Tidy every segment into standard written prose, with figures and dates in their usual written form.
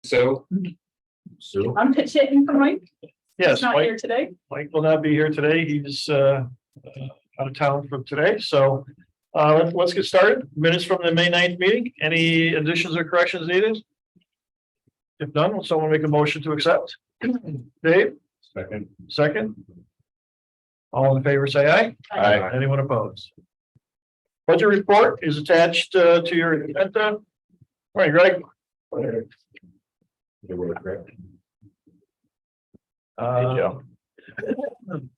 So I'm pitching for Mike. Yes, He's not Mike, here today. Mike will not be here today. He's out of town from today, so let's get started. Minutes from the May 9th meeting. Any additions or corrections needed? If none, will someone make a motion to accept? Dave, second. All in favor, say aye. Aye. Anyone opposed? Budget report is attached to your agenda. All right, Greg.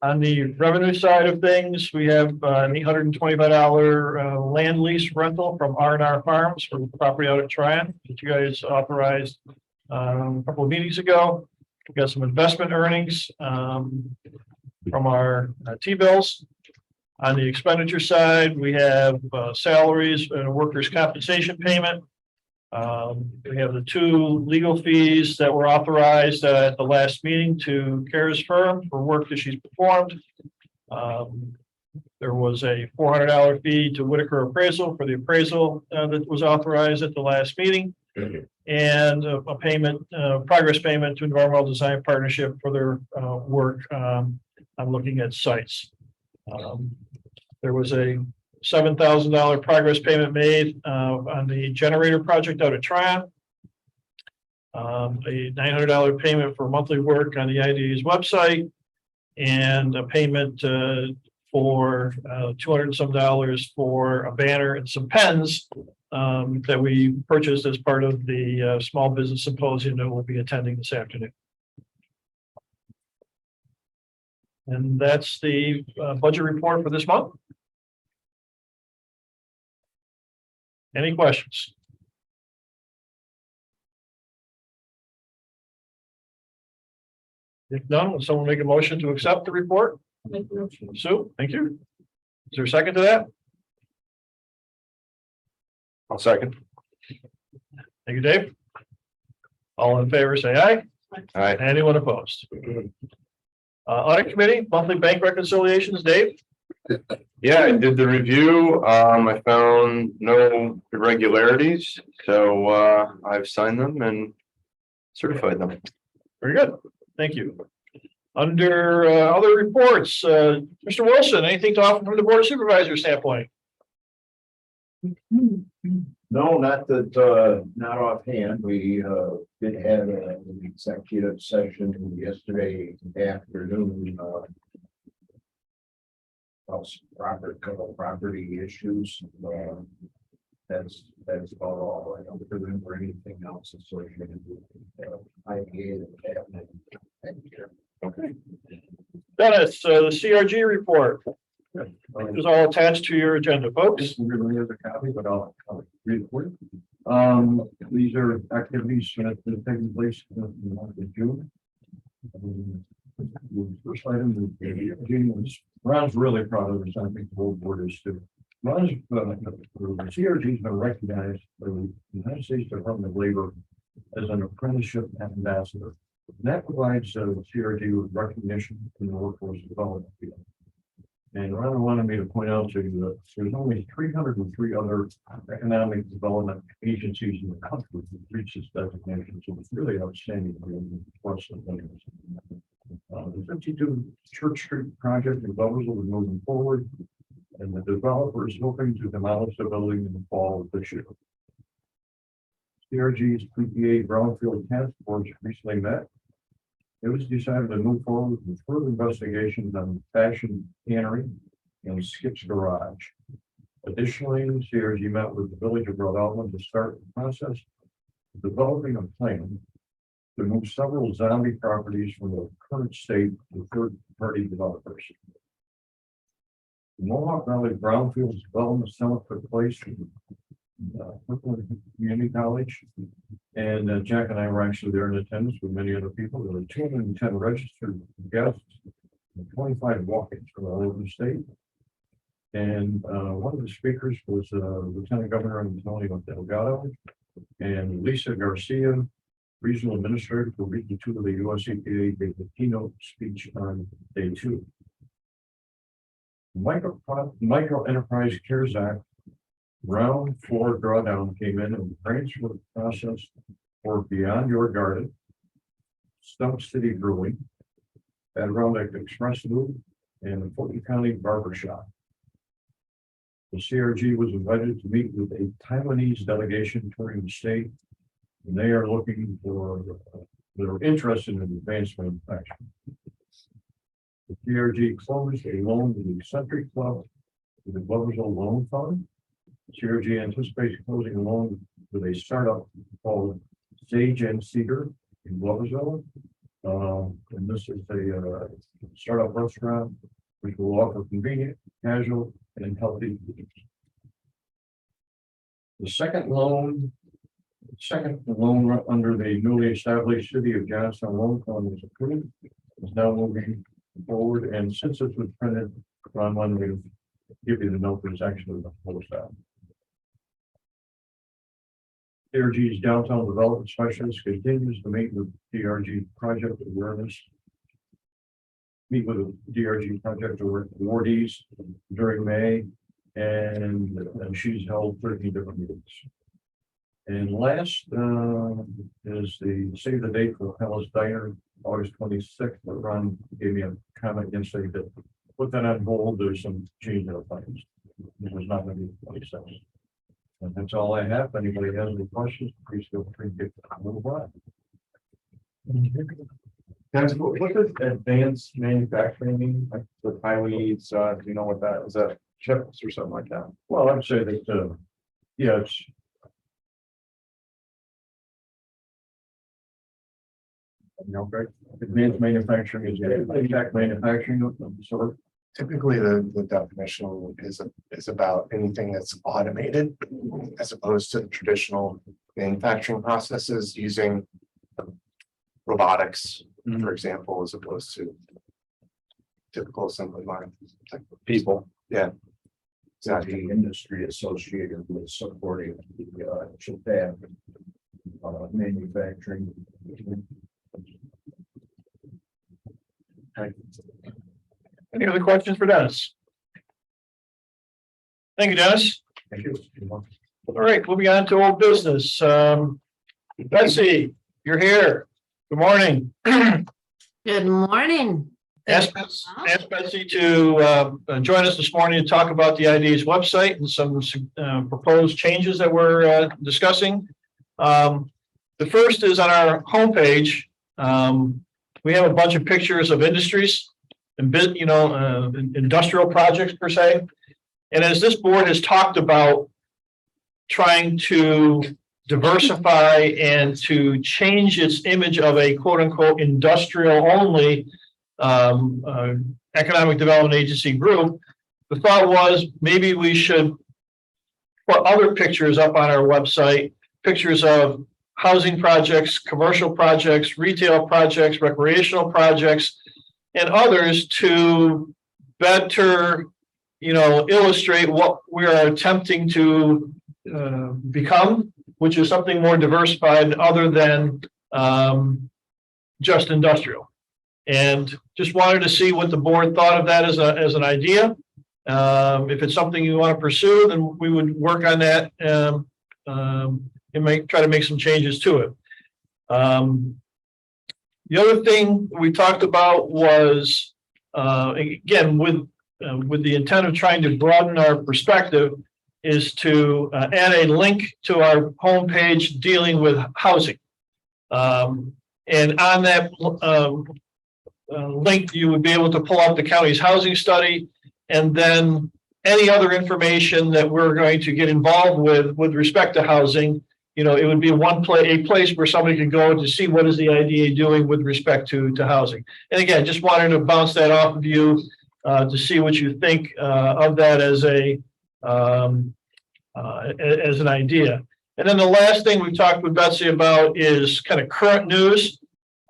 On the revenue side of things, we have an $825 land lease rental from R&R Farms for the property out at Tryon that you guys authorized a couple of meetings ago. We got some investment earnings from our T-bills. On the expenditure side, we have salaries and a workers' compensation payment. We have the two legal fees that were authorized at the last meeting to Kara's firm for work that she's performed. There was a $400 fee to Whitaker Appraisal for the appraisal that was authorized at the last meeting. And a payment, progress payment to Environmental Design Partnership for their work on looking at sites. There was a $7,000 progress payment made on the generator project out at Tryon. A $900 payment for monthly work on the ID's website, and a payment for $200 and some for a banner and some pens that we purchased as part of the small business symposium that we'll be attending this afternoon. And that's the budget report for this month. Any questions? If none, will someone make a motion to accept the report? Sue, thank you. Is there a second to that? I'll second. Thank you, Dave. All in favor, say aye. Aye. Anyone opposed? Audit committee, monthly bank reconciliations, Dave? Yeah, I did the review. I found no irregularities, so I've signed them and certified them. Very good. Thank you. Under other reports, Mr. Wilson, anything to offer from the Board of Supervisors standpoint? No, not that, not offhand. We did have an executive session yesterday afternoon. About couple property issues. That's about all. I don't remember anything else associated with IPA that happened. Okay. Dennis, the CRG report is all attached to your agenda, folks. This really is a copy, but I'll read it for you. These are activities that have been taking place in the month of June. The first item is Ron's really proud of this. I think the whole board is too. Ron's CRG has been recognized by the United States Department of Labor as an apprenticeship ambassador. And that provides CRG with recognition in the workforce development field. And Ron wanted me to point out to you that there's only 303 other economic development agencies in the country that reach this designation. So it's really outstanding. The 52 Church Street project in Belleville is moving forward, and the developer is hoping to demolish the building in the fall of this year. CRG's PPA Brownfield Task Force recently met. It was decided to move forward with further investigations on Fashion Cannery and Skip's Garage. Additionally, CRG met with the Village of Rhode Island to start the process of developing a plan to move several zombie properties from the current state to third-party developers. The Mohawk Valley Brownfields Development Summit took place in Fulton Community College, and Jack and I were actually there in attendance with many other people. There were 210 registered guests and 25 walk-ins from all over the state. And one of the speakers was Lieutenant Governor Antonio Delgado and Lisa Garcia, Regional Administrator for Region 2 of the US EPA, gave the keynote speech on day 2. Micro Enterprise CARES Act round 4 drawdown came in, and the transfer process for Beyond Your Garden, Stump City Brewing, Adirondack Express Loop, and the Fulton County Barber Shop. The CRG was invited to meet with a Taiwanese delegation touring the state, and they are looking for, they're interested in advancement manufacturing. The CRG closed a loan with the Century Club with the Gloversville Loan Fund. CRG anticipates closing a loan with a startup called Sage and Cedar in Gloversville. And this is a startup restaurant which will offer convenient, casual, and healthy foods. The second loan under the newly established City of Johnstown Loan Fund was approved. Is now moving forward, and since this was printed on Monday, give you the note that's actually closed out. DRG's downtown development specialist continues to meet with DRG project awareness. Meet with the DRG project awardees during May, and she's held 13 different meetings. And last is the save the date for Palace Diner, August 26th. Ron gave me a comment yesterday that put that on hold. There's some change in the plans. It was not going to be 26th. And that's all I have. If anybody has any questions, please feel free to get a little while. Guys, what does advanced manufacturing mean? Like the Taiwanese, do you know what that is? That chips or something like that? Well, I'd say that, yeah, it's. Okay, advanced manufacturing is exact manufacturing of some sort. Typically, the definition is about anything that's automated as opposed to traditional manufacturing processes using robotics, for example, as opposed to typical assembly line type of People. Yeah. Exactly. The industry associated with supporting the chip fab manufacturing. Any other questions for Dennis? Thank you, Dennis. Thank you. All right, moving on to old business. Betsy, you're here. Good morning. Good morning. Ask Betsy to join us this morning to talk about the ID's website and some proposed changes that we're discussing. The first is on our homepage. We have a bunch of pictures of industries and industrial projects per se. And as this board has talked about trying to diversify and to change its image of a quote unquote industrial only economic development agency group, the thought was maybe we should put other pictures up on our website, pictures of housing projects, commercial projects, retail projects, recreational projects, and others to better, illustrate what we are attempting to become, which is something more diversified other than just industrial. And just wanted to see what the board thought of that as an idea. If it's something you want to pursue, then we would work on that and try to make some changes to it. The other thing we talked about was, again, with the intent of trying to broaden our perspective, is to add a link to our homepage dealing with housing. And on that link, you would be able to pull up the county's housing study and then any other information that we're going to get involved with respect to housing. It would be a place where somebody could go to see what is the IDA doing with respect to housing. And again, just wanted to bounce that off of you to see what you think of that as an idea. And then the last thing we talked with Betsy about is kind of current news.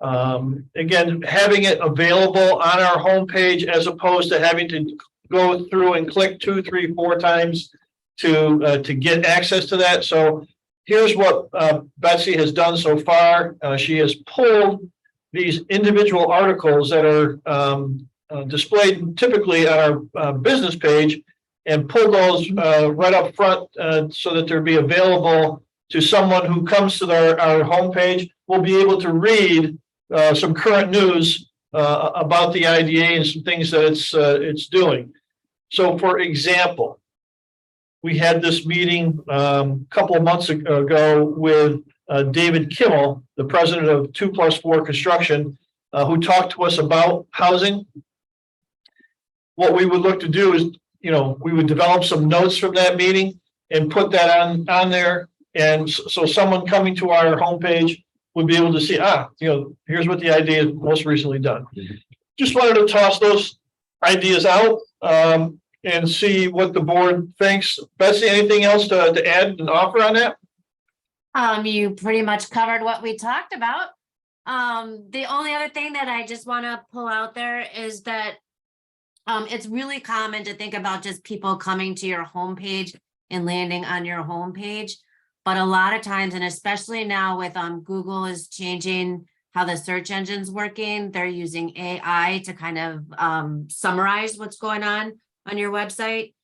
Again, having it available on our homepage as opposed to having to go through and click 2, 3, 4 times to get access to that. So here's what Betsy has done so far. She has pulled these individual articles that are displayed typically on our business page and pull those right up front so that they'll be available to someone who comes to our homepage will be able to read some current news about the IDA and some things that it's doing. So, for example, we had this meeting a couple of months ago with David Kimmel, the president of 2+4 Construction, who talked to us about housing. What we would look to do is, we would develop some notes from that meeting and put that on there. And so someone coming to our homepage would be able to see, here's what the idea is most recently done. Just wanted to toss those ideas out and see what the board thinks. Betsy, anything else to add and offer on that? You pretty much covered what we talked about. The only other thing that I just want to pull out there is that it's really common to think about just people coming to your homepage and landing on your homepage. But a lot of times, and especially now with Google is changing how the search engine's working, they're using AI to kind of summarize what's going on your website.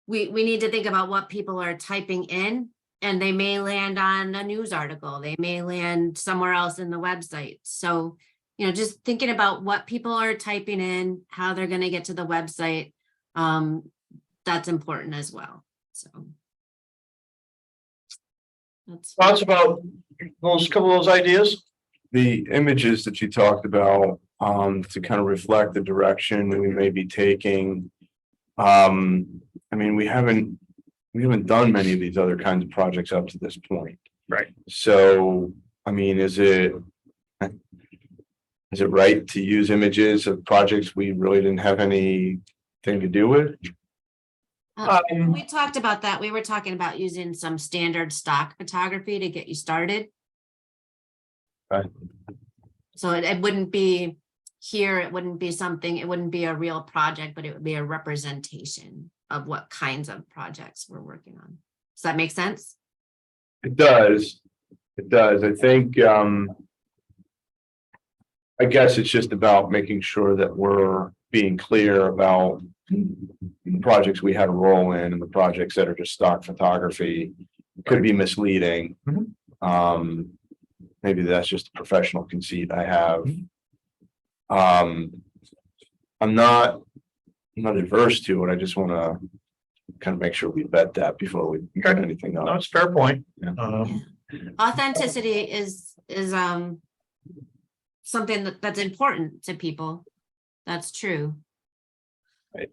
We need to think about what people are typing in, and they may land on a news article. They may land somewhere else in the website. So, just thinking about what people are typing in, how they're going to get to the website, that's important as well. So. Thoughts about those couple of those ideas? The images that you talked about, to kind of reflect the direction we may be taking. We haven't done many of these other kinds of projects up to this point. Right. So, is it right to use images of projects we really didn't have anything to do with? We talked about that. We were talking about using some standard stock photography to get you started. Right. So it wouldn't be here, it wouldn't be a real project, but it would be a representation of what kinds of projects we're working on. Does that make sense? It does. I think, I guess it's just about making sure that we're being clear about the projects we had a role in and the projects that are just stock photography could be misleading. Maybe that's just a professional conceit I have. I'm not adverse to it. I just want to kind of make sure we vet that before we get anything No, on. it's a fair point. Authenticity is something that's important to people. That's true. I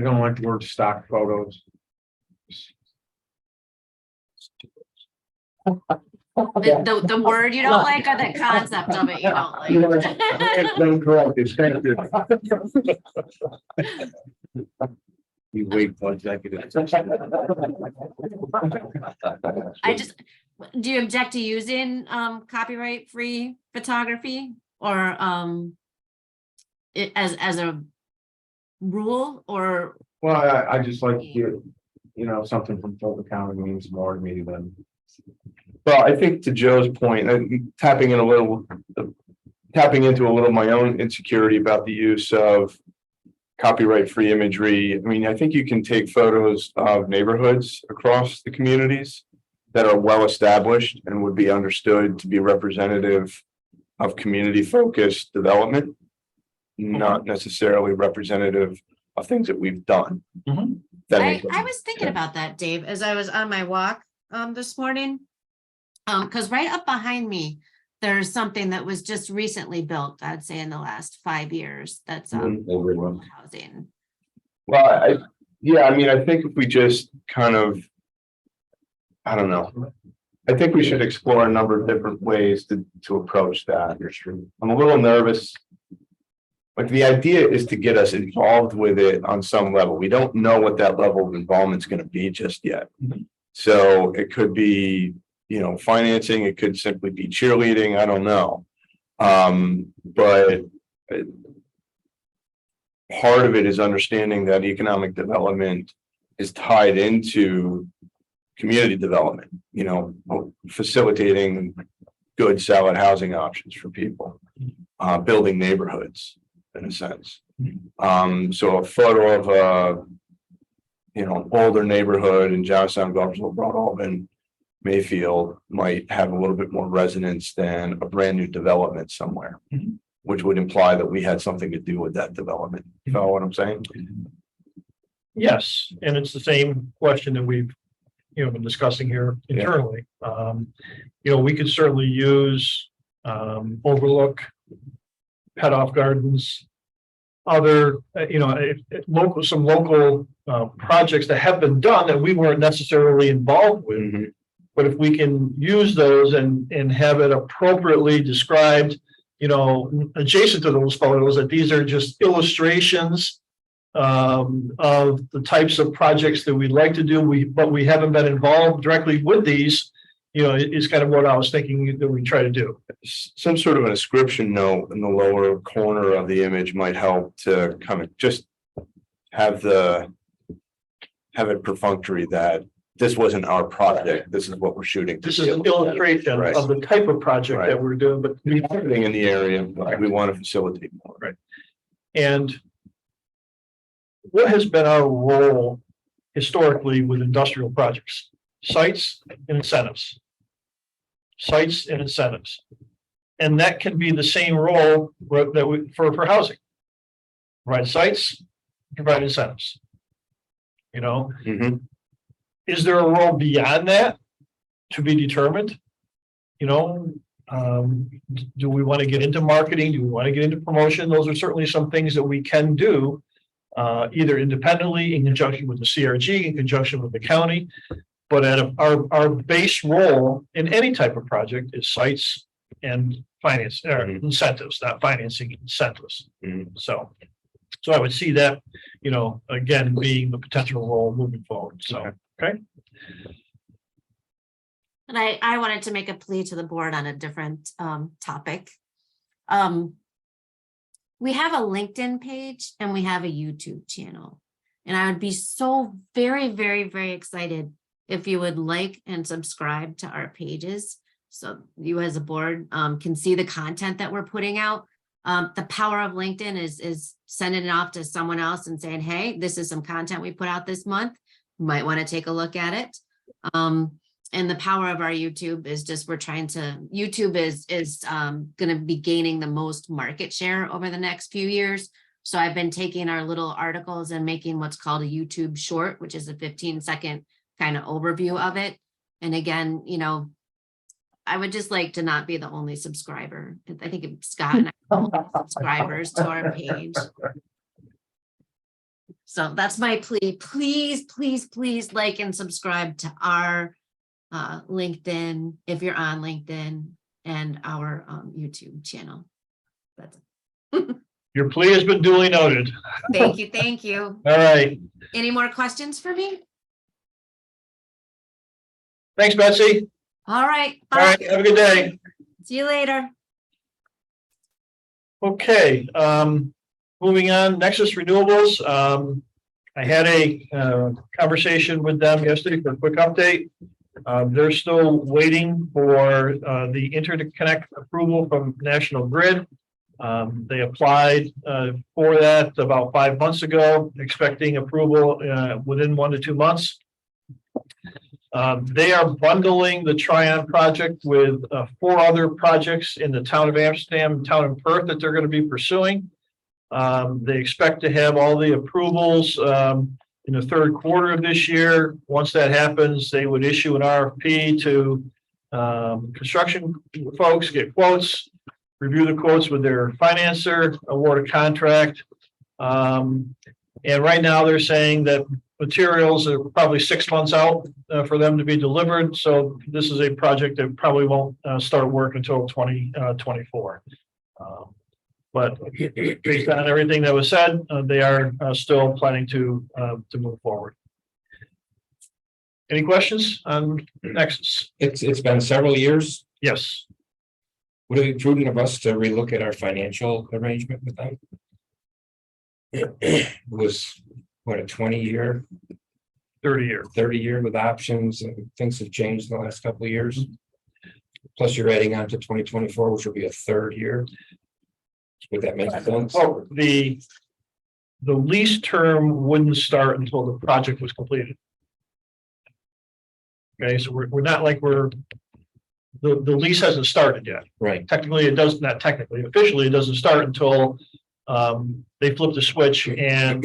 don't like the word stock photos. The word you don't like, or the concept of it you don't like? You wait for executive. Do you object to using copyright free photography or as a rule, or? Well, I just like to hear, something from Fulton County means more to me than. Well, I think to Joe's point, tapping into a little of my own insecurity about the use of copyright-free imagery. I think you can take photos of neighborhoods across the communities that are well established and would be understood to be representative of community-focused development, not necessarily representative of things that we've done. I was thinking about that, Dave, as I was on my walk this morning. Because right up behind me, there's something that was just recently built, I'd say in the last 5 years, that's housing. Well, I think if we just kind of, I don't know. I think we should explore a number of different ways to approach that. I'm a little nervous. Like, the idea is to get us involved with it on some level. We don't know what that level of involvement is going to be just yet. So it could be, financing, it could simply be cheerleading. I don't know. But part of it is understanding that economic development is tied into community development, facilitating good, solid housing options for people, building neighborhoods in a sense. So a photo of older neighborhood in Johnstown, Gulfsville, Broad Albin, Mayfield might have a little bit more resonance than a brand new development somewhere. Mhm. Which would imply that we had something to do with that development. You know what I'm saying? Yes, and it's the same question that we've, been discussing here internally. We could certainly use, Overlook, Pet Off Gardens, other, some local, projects that have been done that we weren't necessarily involved with. Mm-hmm. But if we can use those and have it appropriately described, adjacent to those photos, that these are just illustrations of the types of projects that we'd like to do, but we haven't been involved directly with these, is kind of what I was thinking that we try to do. Some sort of an inscription note in the lower corner of the image might help to kind of just have it perfunctory that this wasn't our project. This is what we're shooting. This is an illustration Right. of the type of project Right. that we're doing, but We have everything in the area, but we want to facilitate more. Right. And what has been our role historically with industrial projects? Sites and incentives. Sites and incentives. And that can be the same role for housing. Provide sites, provide incentives. Mhm. Is there a role beyond that to be determined? Do we want to get into marketing? Do we want to get into promotion? Those are certainly some things that we can do, either independently, in conjunction with the CRG, in conjunction with the county. But our base role in any type of project is sites and finance, or incentives, not financing, incentives. Mhm. So I would see that, again, being the potential role moving forward. So, okay. And I wanted to make a plea to the board on a different topic. We have a LinkedIn page and we have a YouTube channel. And I would be so very, very, very excited if you would like and subscribe to our pages. So you as a board can see the content that we're putting out. The power of LinkedIn is sending it off to someone else and saying, hey, this is some content we put out this month. You might want to take a look at it. And the power of our YouTube is just, YouTube is going to be gaining the most market share over the next few years. So I've been taking our little articles and making what's called a YouTube short, which is a 15-second kind of overview of it. And again, I would just like to not be the only subscriber. I think Scott and I are the only subscribers to our page. So that's my plea. Please, please, please like and subscribe to our LinkedIn, if you're on LinkedIn, and our YouTube channel. That's it. Your plea has been duly noted. Thank you. Thank you. All right. Any more questions for me? Thanks, Betsy. All right. All right. Have a good day. See you later. Okay. Moving on, Nexus Renewables. I had a conversation with them yesterday for a quick update. They're still waiting for the interconnect approval from National Grid. They applied for that about 5 months ago, expecting approval within 1 to 2 months. They are bundling the Tryon project with 4 other projects in the town of Amsterdam, town of Perth that they're going to be pursuing. They expect to have all the approvals in the 3rd quarter of this year. Once that happens, they would issue an RFP to construction folks, get quotes, review the quotes with their financer, award a contract. And right now they're saying that materials are probably 6 months out for them to be delivered. So this is a project that probably won't start work until 2024. But based on everything that was said, they are still planning to move forward. Any questions on Nexus? It's been several years. Yes. Would it be prudent of us to relook at our financial arrangement with them? It was what, a 20-year, 30-year. 30-year with options, and things have changed in the last couple of years. Plus you're adding on to 2024, which will be a 3rd year. Would that make sense? Oh, the lease term wouldn't start until the project was completed. Okay, so we're not like the lease hasn't started yet. Right. Technically, it does, not technically, officially, it doesn't start until they flip the switch and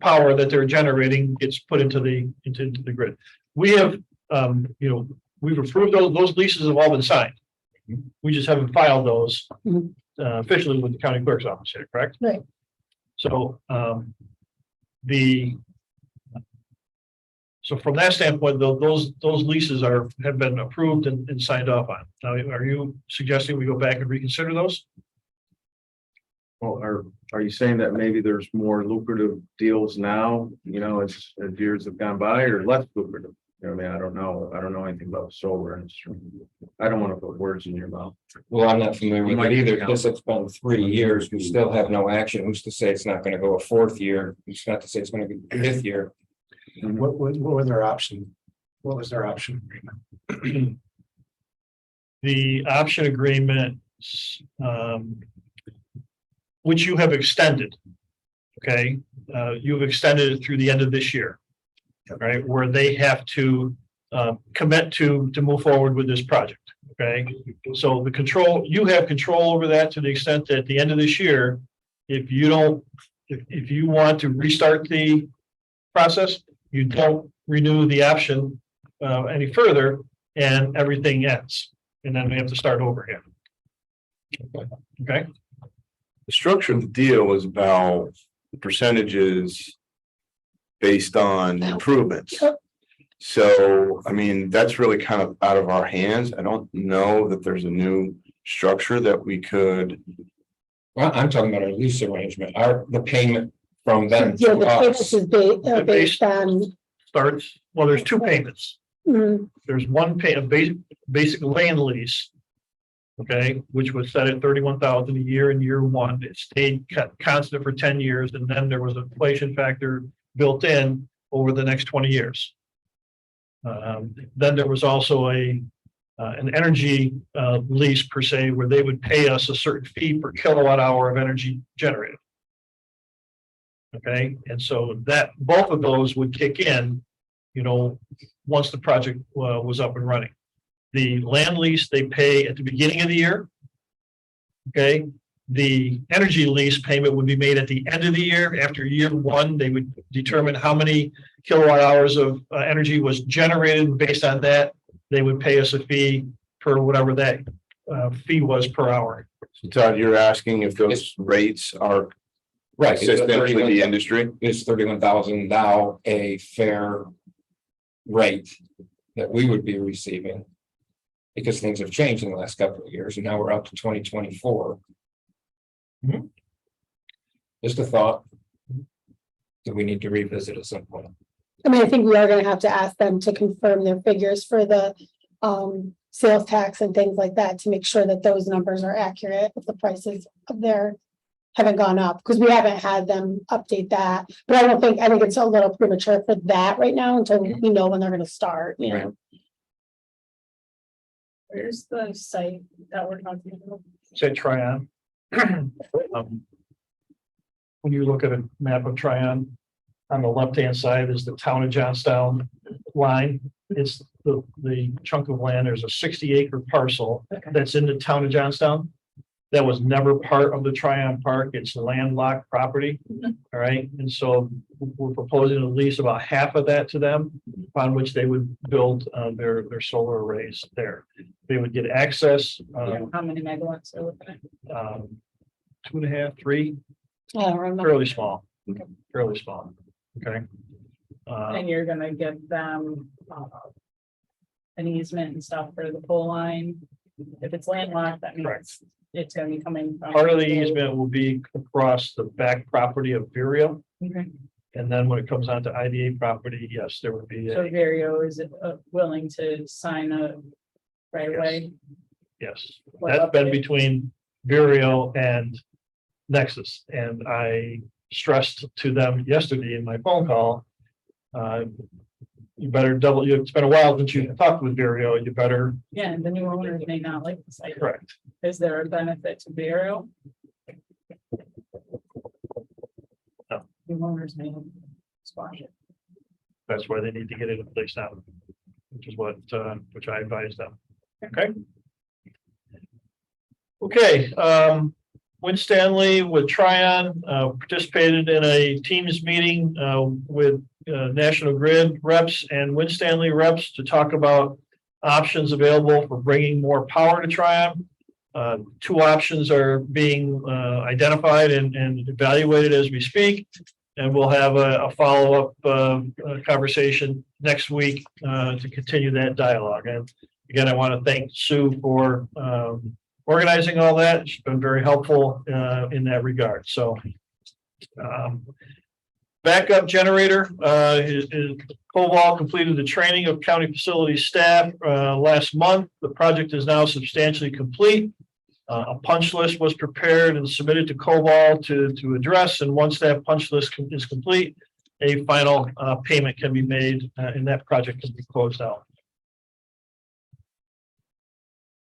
power that they're generating gets put into the grid. We have, we've approved those leases have all been signed. We just haven't filed those officially with the county clerk's office here, correct? Right. So so from that standpoint, those leases have been approved and signed off on. Now, are you suggesting we go back and reconsider those? Well, are you saying that maybe there's more lucrative deals now, as years have gone by, or less lucrative? I mean, I don't know. I don't know anything about the solar industry. I don't want to put words in your mouth. Well, I'm not familiar with Might it either. be. This has been 3 years. We still have no action. Who's to say it's not going to go a 4th year? Who's not to say it's going to be a 5th year? What was their option? What was their option agreement? The option agreement, which you have extended. Okay, you've extended it through the end of this year. Right, where they have to commit to move forward with this project. Okay, so you have control over that to the extent that at the end of this year, if you want to restart the process, you don't renew the option any further, and everything ends, and then we have to start over again. Okay. The structure of the deal was about the percentages based on improvements. So, I mean, that's really kind of out of our hands. I don't know that there's a new structure that we could. Well, I'm talking about our lease arrangement, the payment from them Yeah, to the payments us. is based on, There's two payments. mm, There's one basic land lease. Okay, which was set at 31,000 a year in year one. It stayed constant for 10 years, and then there was an inflation factor built in over the next 20 years. Then there was also an energy lease per se, where they would pay us a certain fee per kilowatt hour of energy generated. Okay, and so that both of those would kick in, once the project was up and running. The land lease they pay at the beginning of the year. Okay, the energy lease payment would be made at the end of the year. After year one, they would determine how many kilowatt hours of energy was generated. Based on that, they would pay us a fee for whatever that fee was per hour. So Todd, you're asking if those rates are Right. consistent with the industry? Is 31,000 now a fair rate that we would be receiving? Because things have changed in the last couple of years, and now we're up to 2024. Just a thought that we need to revisit at some point. I mean, I think we are gonna have to ask them to confirm their figures for the sales tax and things like that to make sure that those numbers are accurate if the prices of their haven't gone up, because we haven't had them update that. But I think it's a little premature for that right now until we know when they're gonna start, Right. Where's the site that we're talking about? Say Tryon. When you look at a map of Tryon, on the left-hand side is the town of Johnstown line. It's the chunk of land. There's a 60-acre parcel that's in the town of Johnstown. That was never part of the Tryon Park. It's landlocked property. All right. And so we're proposing to lease about half of that to them, upon which they would build their solar arrays there. They would get access. How many megawatts are looking at? 2.5, 3, I don't remember. fairly small. Fairly small. Okay. And you're gonna give them an easement and stuff for the pole line. If it's landlocked, that means it's gonna be coming from. Part of the easement will be across the back property of Vireo. Okay. And then when it comes onto IDA property, yes, there would be, So Vireo is willing to sign a right away? yes, that's been between Vireo and Nexus. And I stressed to them yesterday in my phone call, you better it's been a while since you talked with Vireo, you better. Yeah, and the new owners may not like the site. Correct. Is there a benefit to Vireo? No. New owners may squash it. That's why they need to get it in place now. which is which I advised them. Okay. Okay, Winstanley with Tryon participated in a Teams meeting with National Grid reps and Winstanley reps to talk about options available for bringing more power to Tryon. Two options are being identified and evaluated as we speak, and we'll have a follow-up conversation next week to continue that dialogue. And again, I want to thank Sue for organizing all that. She's been very helpful in that regard. So backup generator Koval completed the training of county facility staff last month. The project is now substantially complete. A punch list was prepared and submitted to Koval to address, and once that punch list is complete, a final payment can be made and that project can be closed out.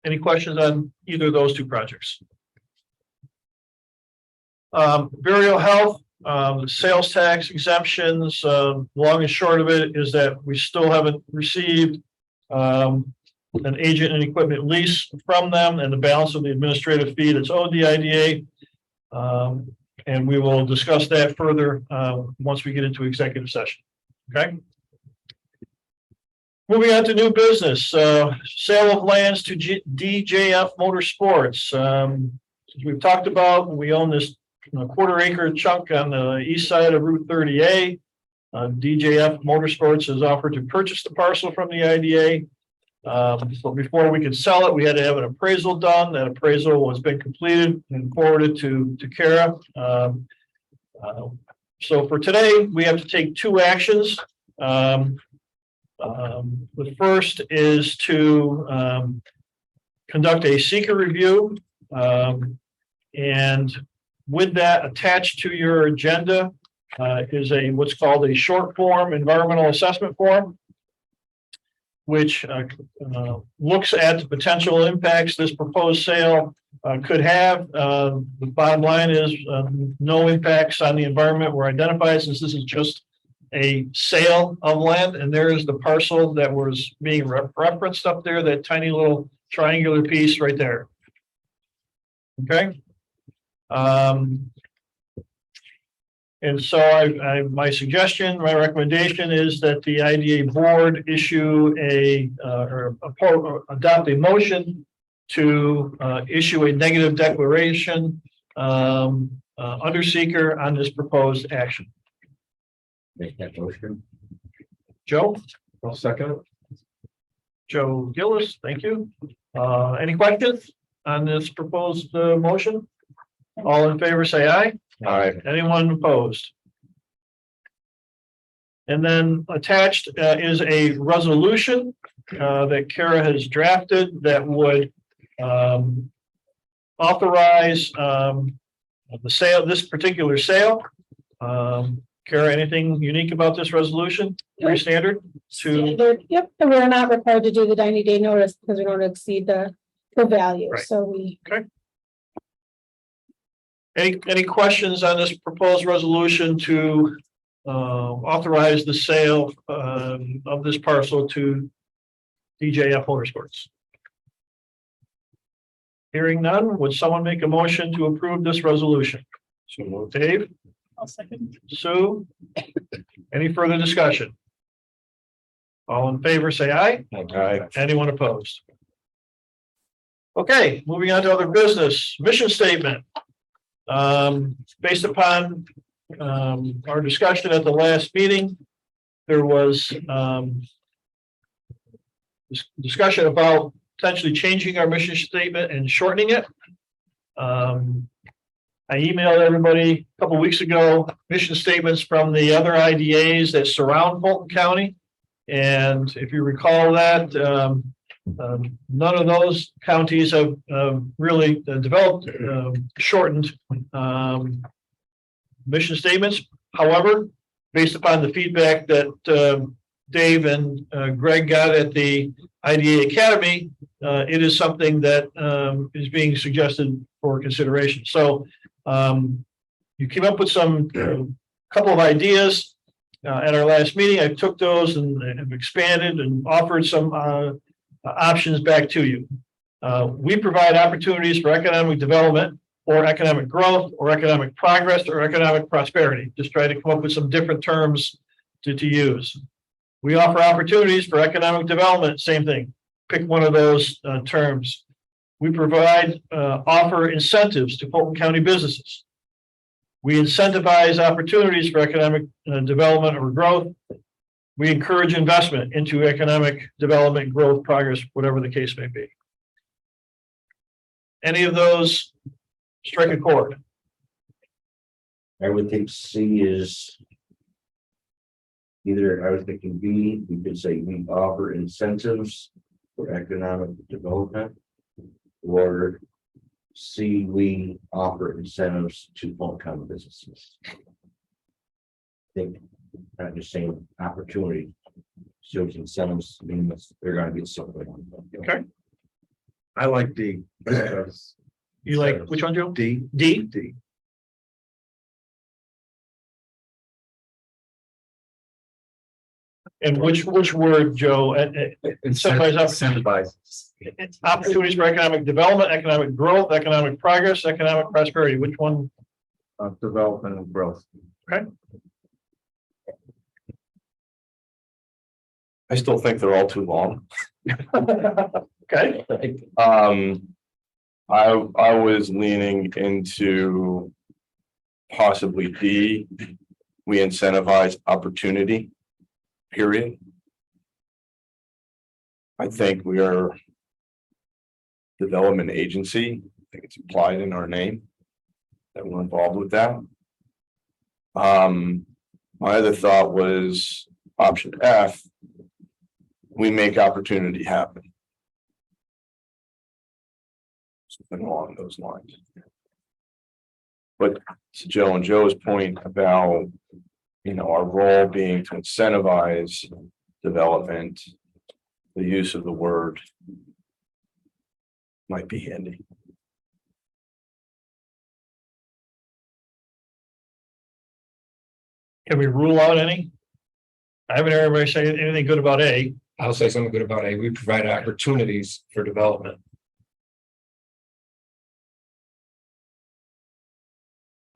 Any questions on either of those two projects? Vireo Health, sales tax exemptions, long and short of it is that we still haven't received an agent and equipment lease from them and the balance of the administrative fee that's owed the IDA. And we will discuss that further once we get into executive session. Okay. Moving on to new business, sale of lands to DJF Motorsports. As we've talked about, we own this quarter-acre chunk on the east side of Route 30A. DJF Motorsports has offered to purchase the parcel from the IDA. So before we could sell it, we had to have an appraisal done. That appraisal has been completed and forwarded to Kara. So for today, we have to take two actions. The first is to conduct a seeker review, and with that attached to your agenda is what's called a short form environmental assessment form, which looks at the potential impacts this proposed sale could have. The bottom line is no impacts on the environment were identified, since this is just a sale of land, and there is the parcel that was being referenced up there, that tiny little triangular piece right there. Okay. And so my suggestion, my recommendation is that the IDA board issue or adopt a motion to issue a negative declaration under seeker on this proposed action. Make that motion. Joe? I'll second it. Joe Gillis, thank you. Any questions on this proposed motion? All in favor, say aye. Aye. Anyone opposed? And then attached is a resolution that Kara has drafted that would authorize the sale, this particular sale. Kara, anything unique about this resolution? Very standard Standard, yep, and we're not required to do the 90-day notice because we don't exceed the value, Right. so we. Okay. Any questions on this proposed resolution to authorize the sale of this parcel to DJF Motorsports? Hearing none, would someone make a motion to approve this resolution? So Dave? I'll second. Sue? Any further discussion? All in favor, say aye. Aye. Anyone opposed? Okay, moving on to other business, mission statement. Based upon our discussion at the last meeting, there was discussion about potentially changing our mission statement and shortening it. I emailed everybody a couple weeks ago mission statements from the other IDAs that surround Fulton County. And if you recall that, none of those counties have really developed shortened mission statements. However, based upon the feedback that Dave and Greg got at the IDA Academy, it is something that is being suggested for consideration. So you came up with some couple of ideas. at our last meeting. I took those and have expanded and offered some options back to you. We provide opportunities for economic development or economic growth or economic progress or economic prosperity. Just try to come up with some different terms to use. We offer opportunities for economic development, same thing. Pick one of those terms. We provide, offer incentives to Fulton County businesses. We incentivize opportunities for economic development or growth. We encourage investment into economic development, growth, progress, whatever the case may be. Any of those strike a chord? I would think C is. Either I was thinking B, we could say we offer incentives for economic development. Or C, we offer incentives to Fulton County businesses. I think not just saying opportunity. So incentives means they're gonna get something. Okay. I like D. You like which one, Joe? D. D? D. And which word, Joe? Incentivize. Opportunities for economic development, economic growth, economic progress, economic prosperity. Which one? Development and growth. I still think they're all too long. Okay. I was leaning into possibly D. We incentivize opportunity, period. I think we are development agency. I think it's implied in our name that we're involved with that. My other thought was option F. We make opportunity happen. Something along those lines. But to Joe and Joe's point about, our role being to incentivize development, the use of the word might be handy. Can we rule out any? I haven't heard everybody say anything good about A. I'll say something good about A. We provide opportunities for development.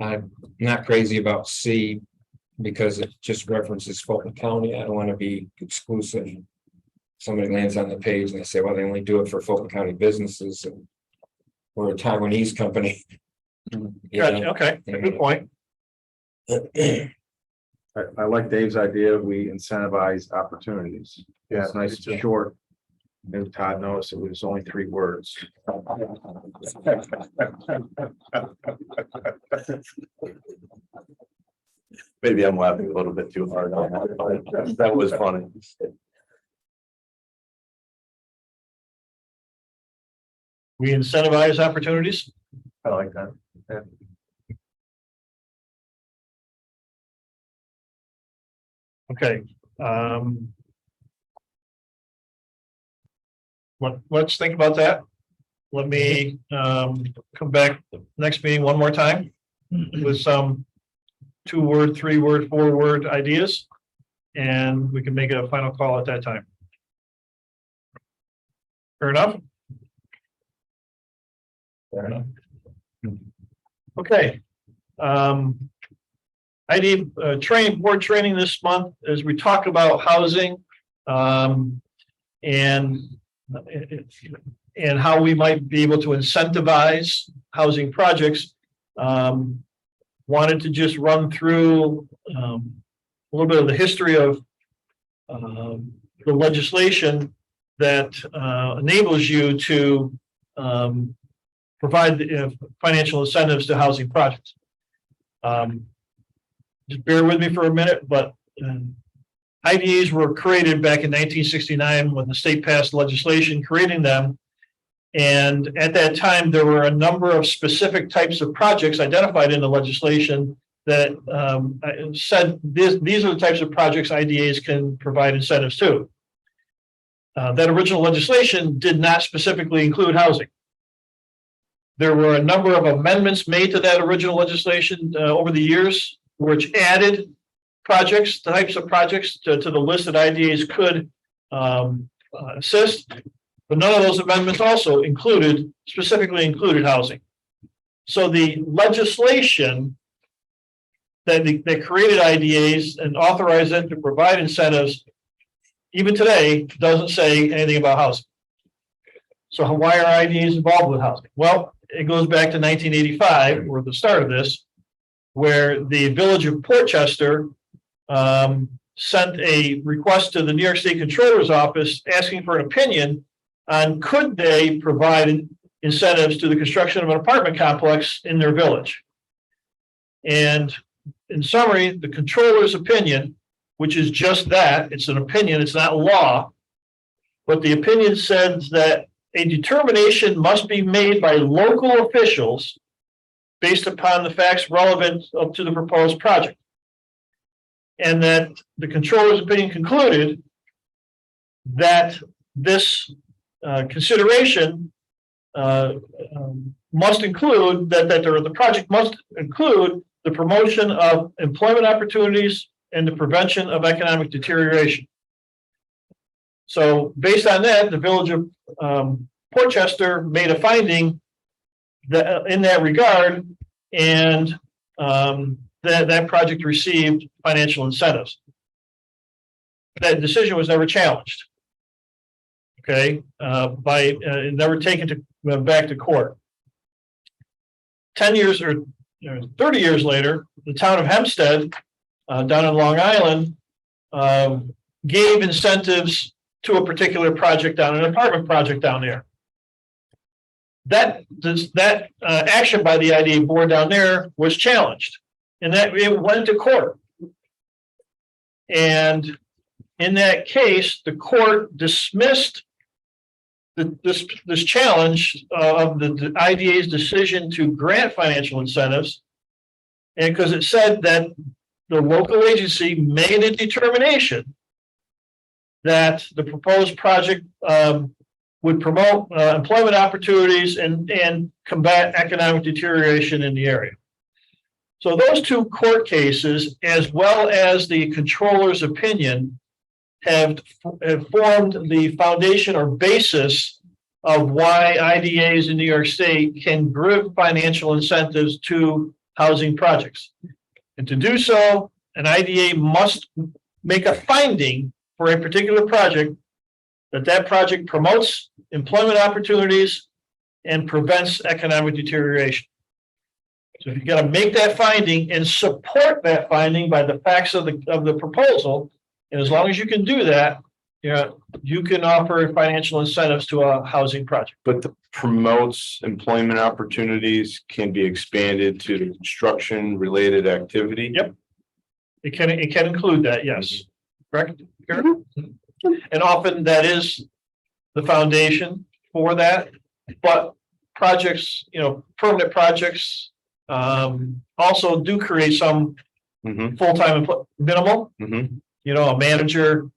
I'm not crazy about C because it just references Fulton County. I don't want to be exclusive. Somebody lands on the page and they say, well, they only do it for Fulton County businesses. And we're a Taiwanese company. Gotcha. Okay, good point. I like Dave's idea. We incentivize opportunities. Yeah, it's nice and short. And Todd noticed it was only 3 words. Maybe I'm laughing a little bit too hard on that. That was funny. We incentivize opportunities. I like that. Yeah. Okay. Let's think about that. Let me come back next meeting one more time with some 2-word, 3-word, 4-word ideas, and we can make a final call at that time. Fair enough? Fair enough. Okay. ID board training this month as we talk about housing and how we might be able to incentivize housing projects. Wanted to just run through a little bit of the history of the legislation that enables you to provide financial incentives to housing projects. Just bear with me for a minute, but IDAs were created back in 1969 when the state passed legislation creating them. And at that time, there were a number of specific types of projects identified in the legislation that said these are the types of projects IDAs can provide incentives to. That original legislation did not specifically include housing. There were a number of amendments made to that original legislation over the years, which added projects, the types of projects to the list that IDAs could assist. But none of those amendments also specifically included housing. So the legislation that created IDAs and authorized them to provide incentives, even today, doesn't say anything about housing. So why are IDAs involved with housing? Well, it goes back to 1985, or the start of this, where the village of Portchester sent a request to the New York State Controller's Office asking for an opinion on could they provide incentives to the construction of an apartment complex in their village. And in summary, the controller's opinion, which is just that, it's an opinion, it's not law, but the opinion says that a determination must be made by local officials based upon the facts relevant to the proposed project. And that the controller's opinion concluded that this consideration must include the project must include the promotion of employment opportunities and the prevention of economic deterioration. So based on that, the village of Portchester made a finding that in that regard, and that project received financial incentives. That decision was never challenged. Okay, never taken to back to court. 10 years or 30 years later, the town of Hempstead, down in Long Island, gave incentives to a particular project an apartment project down there. That action by the IDA board down there was challenged, and that it went to court. And in that case, the court dismissed this challenge of the IDA's decision to grant financial incentives, and because it said that the local agency made a determination that the proposed project would promote employment opportunities and combat economic deterioration in the area. So those two court cases, as well as the controller's opinion, have formed the foundation or basis of why IDAs in New York State can give financial incentives to housing projects. And to do so, an IDA must make a finding for a particular project that project promotes employment opportunities and prevents economic deterioration. So if you got to make that finding and support that finding by the facts of the proposal, and as long as you can do that, you can offer financial incentives to a housing project. But the promotes employment opportunities can be expanded to the construction related activity. Yep. It can include that, yes. Correct? And often that is the foundation for that, but projects, permanent projects also do create some full-time minimal, a manager,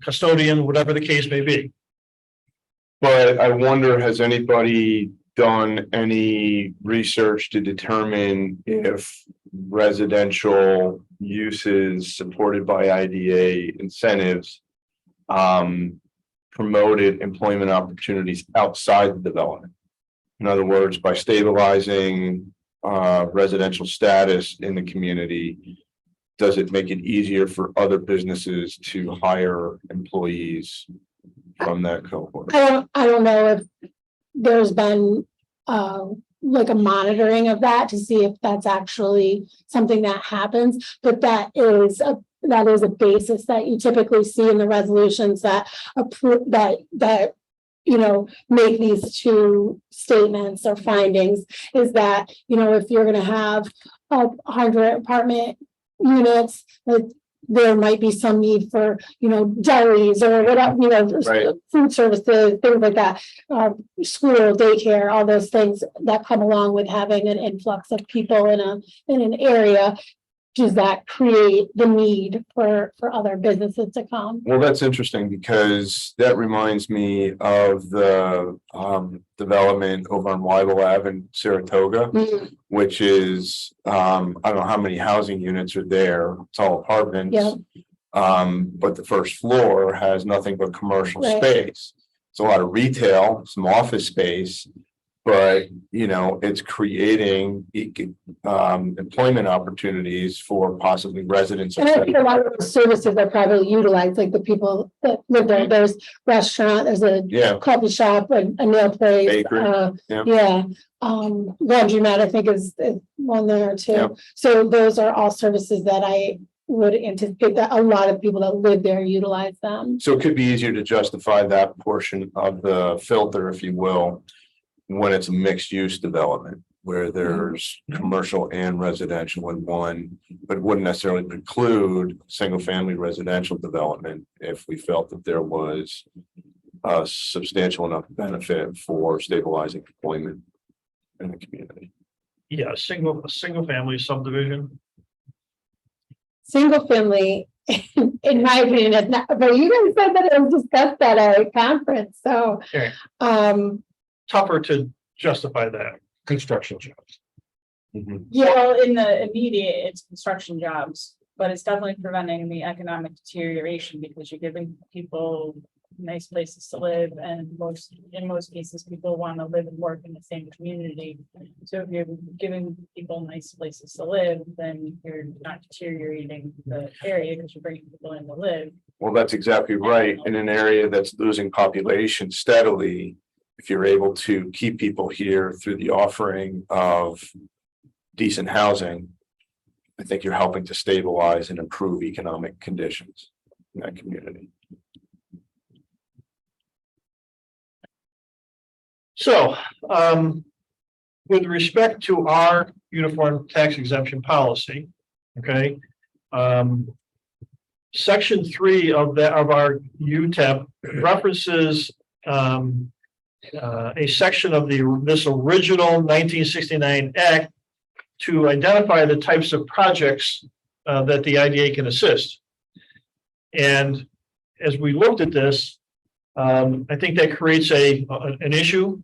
custodian, whatever the case may be. But I wonder, has anybody done any research to determine if residential uses supported by IDA incentives promoted employment opportunities outside the development? In other words, by stabilizing residential status in the community, does it make it easier for other businesses to hire employees from that cohort? I don't know if there's been like a monitoring of that to see if that's actually something that happens, but that is a basis that you typically see in the resolutions that approve that make these two statements or findings, is that if you're going to have 100 apartment units, there might be some need for delis or whatever, Right. Food services, things like that, school, daycare, all those things that come along with having an influx of people in an area. does that create the need for other businesses to come? Well, that's interesting because that reminds me of the development over on Weibel Ave in Saratoga, which is I don't know how many housing units are there. It's all apartments. Yeah. But the first floor has nothing but commercial Right. space. It's a lot of retail, some office space. But, you know, it's creating employment opportunities for possibly residents. And I think a lot of those services are probably utilized, like the people that live there. There's restaurant, there's a Yeah, coffee shop, a nail place. Bakery, yeah. Yeah, laundromat, I think is one there too. Yep. So those are all services that I would anticipate that a lot of people that live there utilize them. So it could be easier to justify that portion of the filter, if you will, when it's a mixed use development where there's commercial and residential in one, but wouldn't necessarily preclude single family residential development if we felt that there was a substantial enough benefit for stabilizing employment in the community. Yeah, a single family subdivision. Single family, in my opinion, is not, but you guys said that it was discussed at a conference, so. Okay. Um, Tougher to justify that. Construction jobs. yeah, Well, in the immediate, it's construction jobs, but it's definitely preventing the economic deterioration because you're giving people nice places to live, and in most cases, people want to live and work in the same community. So if you're giving people nice places to live, then you're not deteriorating the area because you're bringing people in to live. Well, that's exactly right. In an area that's losing population steadily, if you're able to keep people here through the offering of decent housing, I think you're helping to stabilize and improve economic conditions in that community. So, with respect to our uniform tax exemption policy, okay. Section 3 of our UTEP references a section of this original 1969 Act to identify the types of projects that the IDA can assist. And as we looked at this, I think that creates an issue,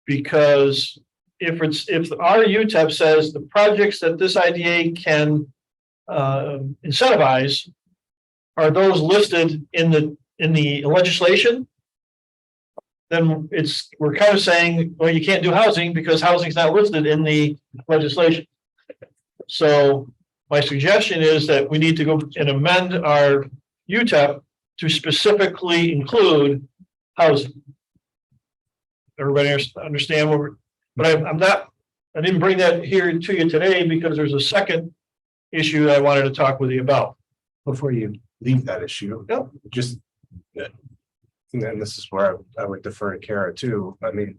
because if our UTEP says the projects that this IDA can incentivize are those listed in the legislation, then we're kind of saying, well, you can't do housing because housing is not listed in the legislation. So my suggestion is that we need to go and amend our UTEP to specifically include housing. Everybody understand what we're, but I didn't bring that here to you today because there's a second issue that I wanted to talk with you about. Before you leave that issue, Yep. just, and then this is where I would defer to Kara too. I mean,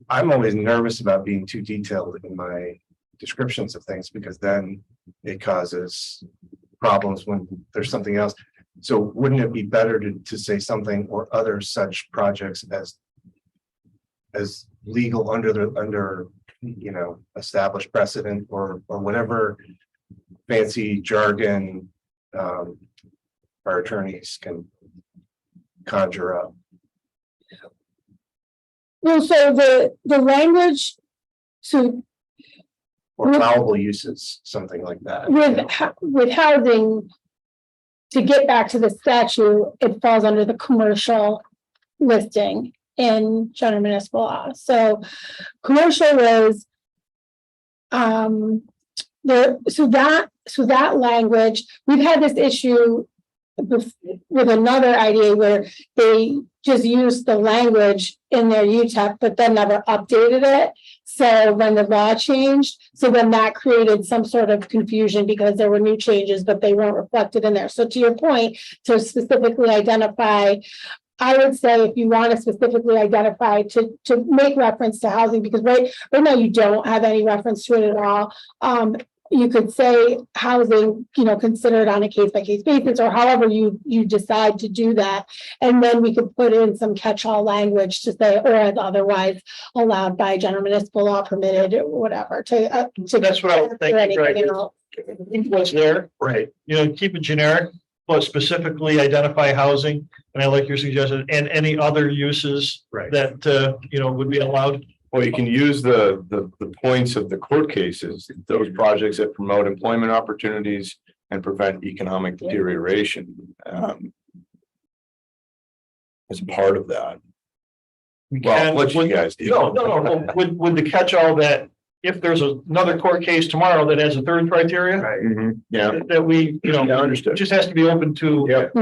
I'm always nervous about being too detailed in my descriptions of things, because then it causes problems when there's something else. So wouldn't it be better to say something or other such projects as legal under you know, established precedent or whatever fancy jargon our attorneys can conjure up? well, so the language, so Or allowable uses, something like that. with housing, to get back to the statute, it falls under the commercial listing in general municipal law. So commercial was so that language, we've had this issue with another IDA where they just used the language in their UTEP, but then never updated it. So when the law changed, so then that created some sort of confusion because there were new changes, but they weren't reflected in there. So to your point, to specifically identify, I would say if you want to specifically identify to make reference to housing, because right now you don't have any reference to it at all. you could say housing, considered on a case by case basis, or however you decide to do that. And then we could put in some catch-all language to say, or as otherwise allowed by general municipal law permitted, or whatever, to. That's what I was thinking, anything right. else. What's there, Right. keep it generic, but specifically identify housing. And I like your suggestion, and any other uses Right. that, would be allowed. Well, you can use the points of the court cases, those projects that promote employment opportunities and prevent economic deterioration. As part of that. We Well, can- what you guys do. No. Would the catch-all that if there's another court case tomorrow that has a third criteria, Right. Mhm. Yeah, that we, yeah, it understood. just has to be open to Yep.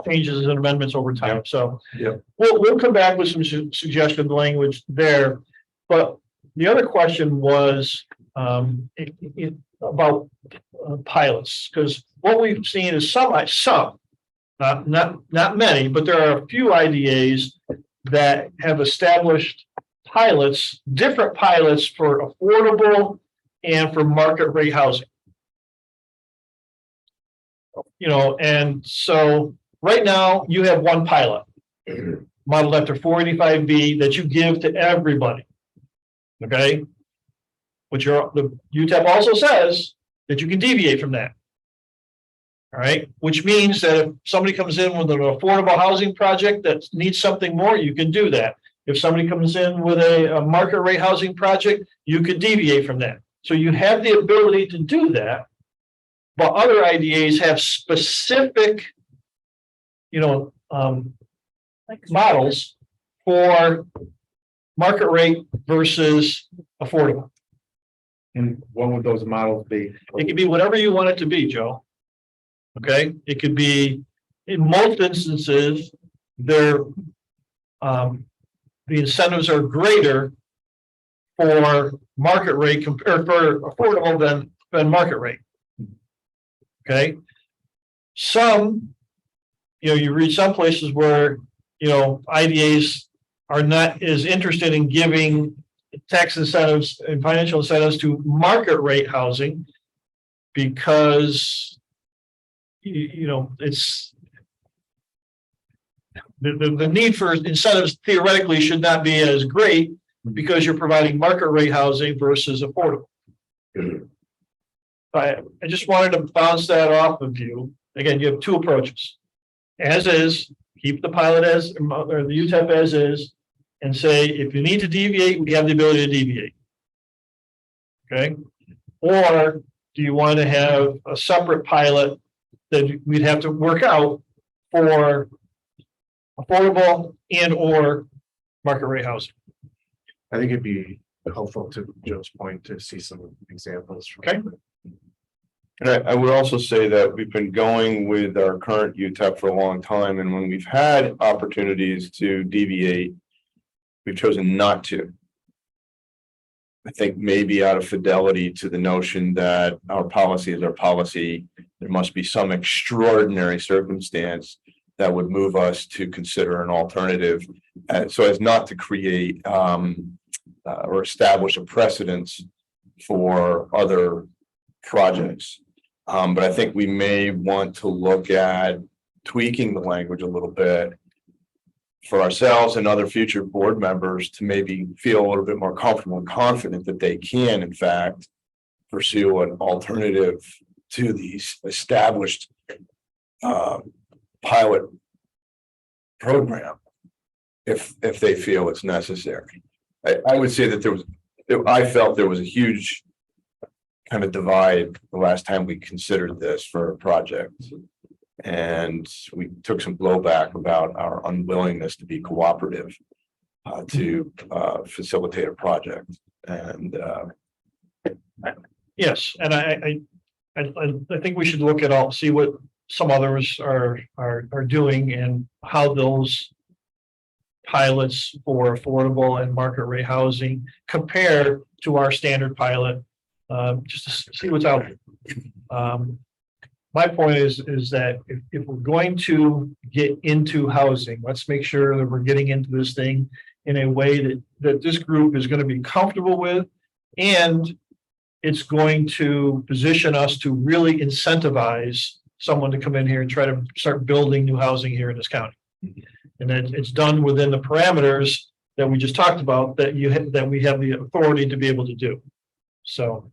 changes and amendments over time. So Yep. we'll come back with some suggested language there. But the other question was about pilots, because what we've seen is some, not many, but there are a few IDAs that have established pilots, different pilots for affordable and for market rate housing. And so right now you have one pilot modeled after 485B that you give to everybody. Okay. Which the UTEP also says that you can deviate from that. All right, which means that if somebody comes in with an affordable housing project that needs something more, you can do that. If somebody comes in with a market rate housing project, you could deviate from that. So you have the ability to do that. But other IDAs have specific, models for market rate versus affordable. And what would those models be? It could be whatever you want it to be, Joe. Okay, it could be, in most instances, the incentives are greater for market rate compared for affordable than market rate. Okay. Some, you read some places where, IDAs are not as interested in giving tax incentives and financial incentives to market rate housing because, it's the need for incentives theoretically should not be as great because you're providing market rate housing versus affordable. I just wanted to bounce that off of you. Again, you have two approaches. As is, keep the pilot as, or the UTEP as is, and say, if you need to deviate, we have the ability to deviate. Okay? Or do you want to have a separate pilot that we'd have to work out for affordable and or market rate housing? I think it'd be helpful to Joe's point to see some examples. Okay. And I would also say that we've been going with our current UTEP for a long time, and when we've had opportunities to deviate, we've chosen not to. I think maybe out of fidelity to the notion that our policy is our policy, there must be some extraordinary circumstance that would move us to consider an alternative, so as not to create or establish a precedence for other projects. But I think we may want to look at tweaking the language a little bit for ourselves and other future board members to maybe feel a little bit more comfortable and confident that they can, in fact, pursue an alternative to these established pilot program if they feel it's necessary. I would say that I felt there was a huge kind of divide the last time we considered this for a project. And we took some blowback about our unwillingness to be cooperative to facilitate a project. And yes, and I think we should look at see what some others are doing and how those pilots for affordable and market rate housing compare to our standard pilot, just to see what's out there. My point is that if we're going to get into housing, let's make sure that we're getting into this thing in a way that this group is going to be comfortable with and it's going to position us to really incentivize someone to come in here and try to start building new housing here in this county. And that it's done within the parameters that we just talked about, that we have the authority to be able to do. So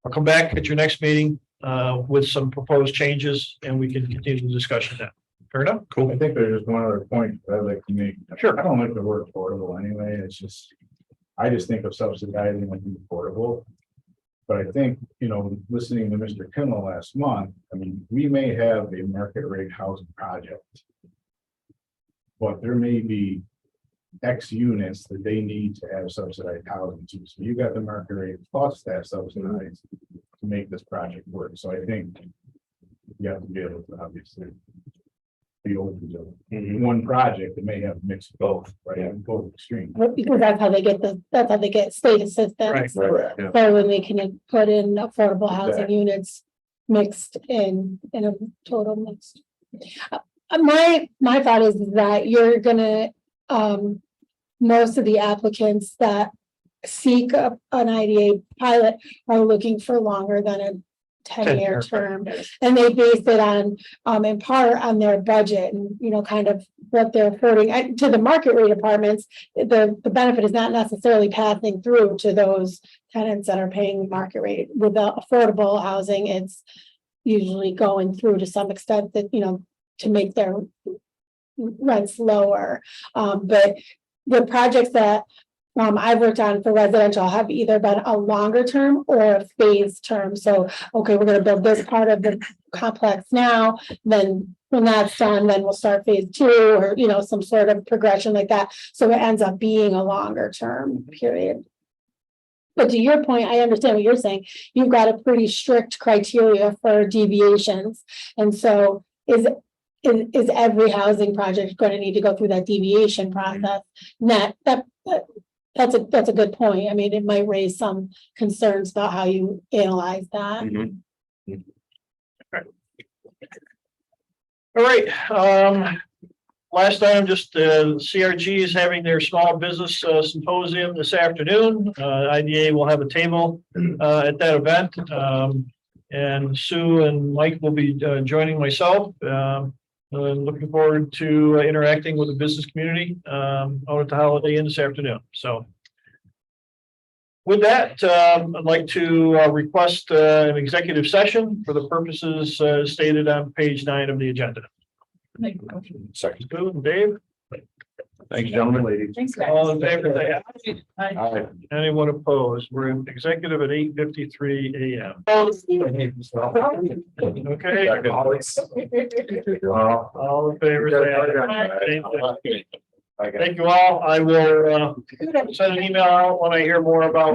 I'll come back at your next meeting with some proposed changes, and we can continue the discussion then. Fair enough? Cool. I think there's just one other point that I'd like to make. Sure. I don't like the word affordable anyway. It's just, I just think of subsidizing when it's affordable. But I think, listening to Mr. Kimmel last month, I mean, we may have a market rate housing project. But there may be X units that they need to have subsidized housing too. So you got the market rate plus that subsidized to make this project work. So I think you have to be able to obviously be open to one project that may have mixed both, right? Yeah. Both extremes. Because that's how they get state assistance. Right. Yeah. So when they can put in affordable housing units mixed in a total mixed. My thought is that you're gonna, most of the applicants that seek an IDA pilot are looking for longer than a 10-year term. And they base it on, in part on their budget and, kind of what they're affording. And to the market rate apartments, the benefit is not necessarily passing through to those tenants that are paying market rate. With the affordable housing, it's usually going through to some extent that, to make their rents lower. But the projects that I've worked on for residential have either been a longer term or a phased term. So, okay, we're going to build this part of the complex now, then when that's done, then we'll start phase 2 or, some sort of progression like that. So it ends up being a longer term period. But to your point, I understand what you're saying. You've got a pretty strict criteria for deviations. And so is every housing project going to need to go through that deviation process? That's a good point. I mean, it might raise some concerns about how you analyze that. All right. Last item, just CRG is having their small business symposium this afternoon. IDA will have a table at that event. And Sue and Mike will be joining myself. I'm looking forward to interacting with the business community out at the Holiday Inn this afternoon. So with that, I'd like to request an executive session for the purposes stated on page 9 of the agenda. Second, Sue and Dave. Thank you, gentlemen, ladies. Thanks, guys. All in favor, say aye. Aye. Anyone opposed? We're in executive at 8:53 a.m. Okay. All in favor, say aye. Thank you all. I will send an email out when I hear more about